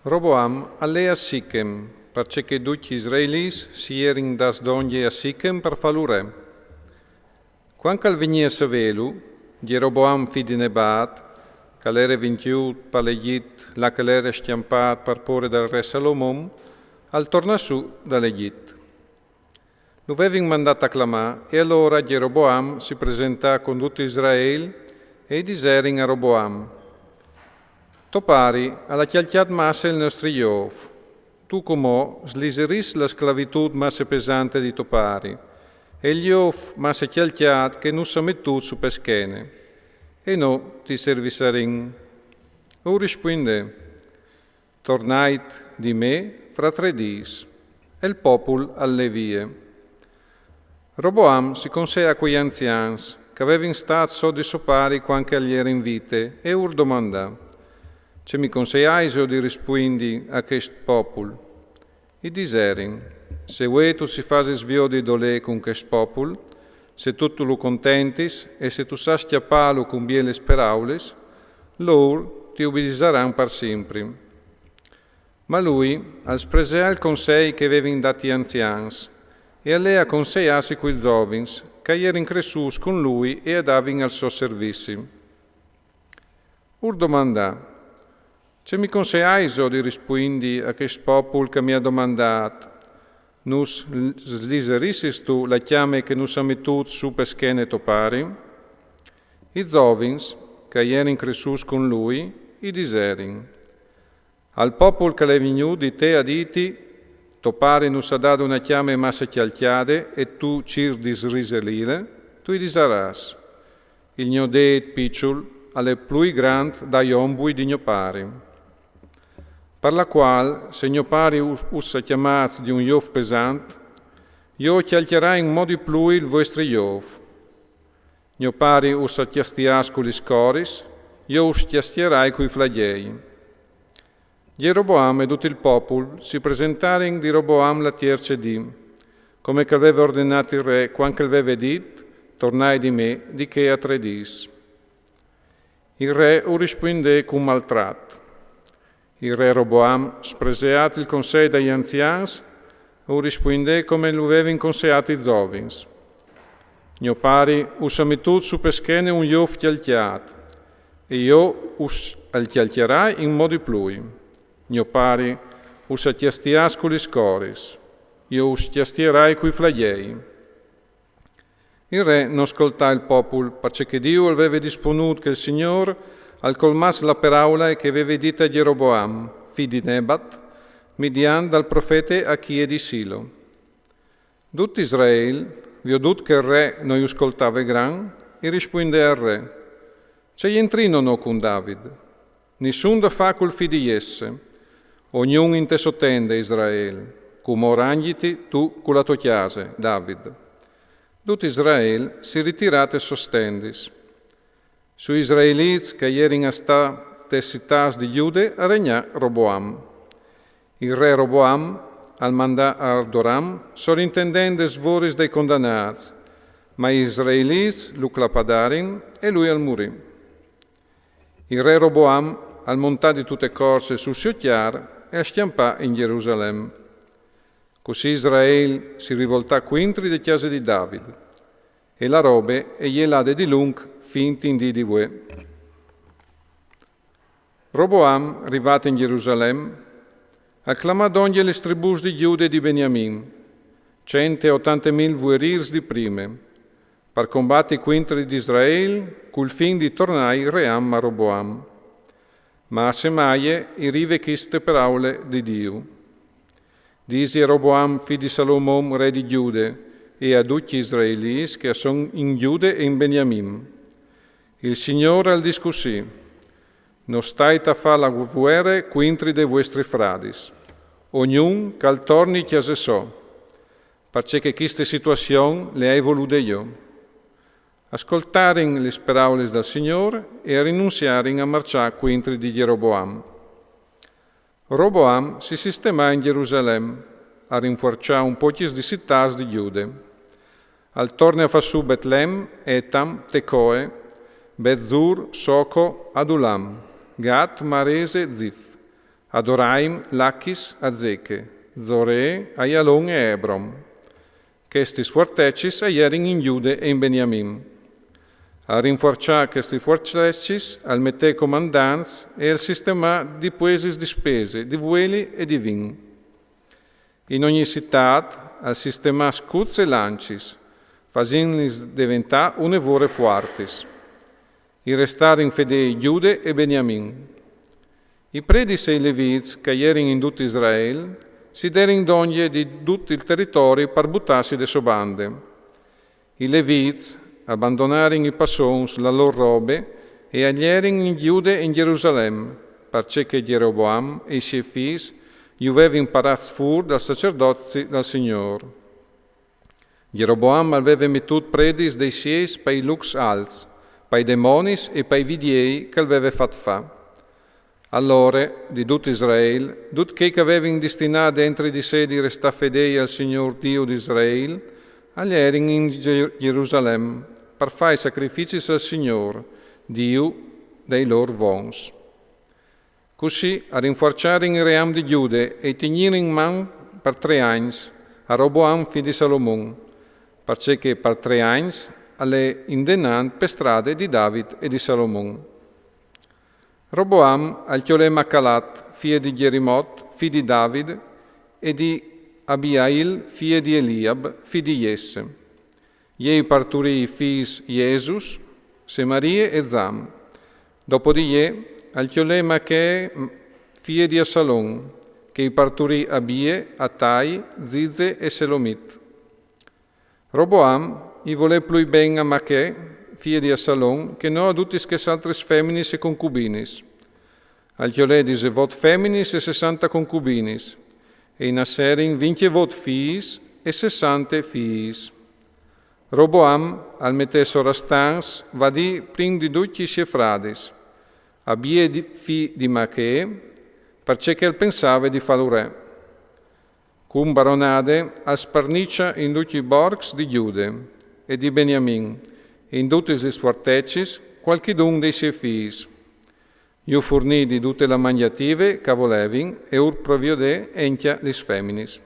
Roboam allè a Sichem, perché tutti gli israelis si erano das donne a Sichem per falure. Quando al venia savelu, di Roboam fi di Nebat, che l'era vintiut per l'Egit, la che l'era stiampat per porre del re Salomon, al torna su dall'Egit. Lo avevano mandato a clamare e allora Geroboam si presenta con tutto Israele e diserin a Roboam. Topari alla chialchiat massa il nostro Iov, tu come sliseris la sclavitud massa pesante di Topari, e gli Iov massa chialchiat che non sa mettut su peschene, e no ti servisarin. O risponde, tornait di me fra 3 dis, e il popolo alle vie. Roboam si consegna a quegli anzians, che avevano stato so di sopari quando gli era in vite, e ur domanda, «Ce mi consigliai di rispondere a questo popolo?» I diserin, «Se vuoi tu si fase svio di dolè con questo popolo, se tutto lo contentis e se tu sa stiappalo con biele speraules, loro ti obbedisaranno per sempre». Ma lui al sprese il consiglio che avevano dato gli anzians e a lei a consigliarsi quei giovins che erano cresciuti con lui e andavano al suo servizio. Ur domanda, «Ce mi consigliai di rispondere a questo popolo che mi ha domandato, nus sliserissis tu la chiame che nus ha mettut su peschene topari?» I giovins, che erano cresciuti con lui, i diserin, «Al popolo che l'è venuto di te a diti, topari nus ha dato una chiame massa chialchiade e tu cir disriselile, tu i disaras. Il mio deet picciul alle più grande da iombui di mio pari. Per la quale, se mio pari ussa chiamats di un Iov pesante, io chialchierai in modi più il vostro Iov. Mio pari ussa chiastias con gli scoris, io us chiastierai coi flagei. Geroboam e tutto il popolo si presentarono di Roboam la tierce di, come che aveva ordinato il re, quando aveva detto, tornai di me, di che a 3 dis. Il re rispondé con maltratto. Il re Roboam, spreseato il consiglio degli anzians, rispondé come lo avevano consigliato i giovins. Mio pari usa mettut su peschene un Iov chialchiat, e io us al chialchierai in modi plui. Mio pari usa chiastias con gli scoris, io us chiastierai coi flagei. Il re non ascoltò il popolo, perché Dio aveva disponuto che il Signore al colmas la paraula che aveva dita a Geroboam, figlio di Nebat, median dal profeta a chi è di Silo. Tutto Israele, vedut che il re non ascoltava gran, e risponde al re, «C'è entrino no con David, nessun da fa col figlio di Jesse, ognuno in te sottende Israele, come oranghiti tu con la tua chiesa, David». Tutto Israele si ritirate sostendis. Su israeliti che erano state città di Giude regnà Roboam. Il re Roboam al mandà a Adoram sovrintendendo svoris dei condannati, ma gli israeliti lo clapadarin e lui al morì. Il re Roboam al montà di tutte corse sul suo chiar e a stiampà in Gerusalemme. Così Israele si rivoltà quintri di chiese di David, e la robe e gliel'ade di lung finti in di voi. Roboam, arrivato in Gerusalemme, acclamò ogni le tribus di Giuda e di Beniamin, 180.000 guerrieri di prime, per combattere quintri di Israele, col fin di tornare ream a Roboam. Ma a semaie i rive queste parole di Dio. Disi Roboam, figlio di Salomon, re di Giuda, e a tutti gli israeliti che sono in Giuda e in Beniamin. Il Signore al discussi, non stai a fare la guerra quintri dei vostri fradis, ognuno che al torni chiese so, perché questa situazione le hai volute io. Ascoltaren le parole del Signore e rinunziaren a marciare quintri di Geroboam. Roboam si sistemò in Gerusalemme, a rinforciare un po' di città di Giuda. Al torne a Fassù Betlem, Etam, Tecoe, Bezzur, Soco, Adulam, Gat, Marese, Zif, Adoraim, Lachis, Azeche, Zore, Aialon e Hebron, questi fortecis aierin in Giude e in Beniamin. A rinforciare questi fortecis, al mette comandants e al sistema di puesis di spese, di vueli e di vin. In ogni città, al sistema scuds e lancis, fasinlis diventà un'evore fuartis. I restare in fedei Giude e Beniamin. I predis e i leviz, che ierin in tutto Israele, si derin d'ogni di tutto il territorio per buttarsi de sobande. I leviz abbandonarin i passons la loro robe e aglierin in Giude e in Gerusalemme, perché che Jeroboam e i suoi figli gli aveva imparato fur dal sacerdozio del Signore. Jeroboam aveva mettut predis dei sies per i lux alts, per i demonis e per i vidiei che aveva fatto fa. Allora, di tutto Israele, tutto che avevano destinato dentro di sé di restare fedeli al Signore Dio di Israele, agli erano in Gerusalemme, per fare sacrifici al Signore, Dio dei loro vons. Così, a rinforciare il ream di Giude e tenere in mano per 3 anni a Roboam, figlio di Salomone, perché per 3 anni alle indenant per strade di David e di Salomone. Roboam al Macalat, figlio di Gerimot, figlio di David, e di Abiail, figlio di Eliab, figlio di Jesse. Iei parturì i figli Jesus, Semarie e Zam. Dopo di ie, al Mache, figlio di Assalon, che parturì Abie, Attai, Zize e Selomit. Roboam i volè più ben a Mache, figlio di Assalon, che non a tutti che altre feminis e concubinis. Al chiolè di Zevot feminis e 60 concubinis, e in Asserin 20 vot fiis e 60 fiis. Roboam, al mette sorastans, va di prin di tutti i fradis, Abie di fi di Mache, perché il pensava di fare re. Cum baronade a sparnicia in tutti i borgs di Giude e di Beniamin, in tutti i fortecis, qualchidun dei suoi figli. Io fornì di tutte le mangiative che volevin e ur proviode entia lis feminis.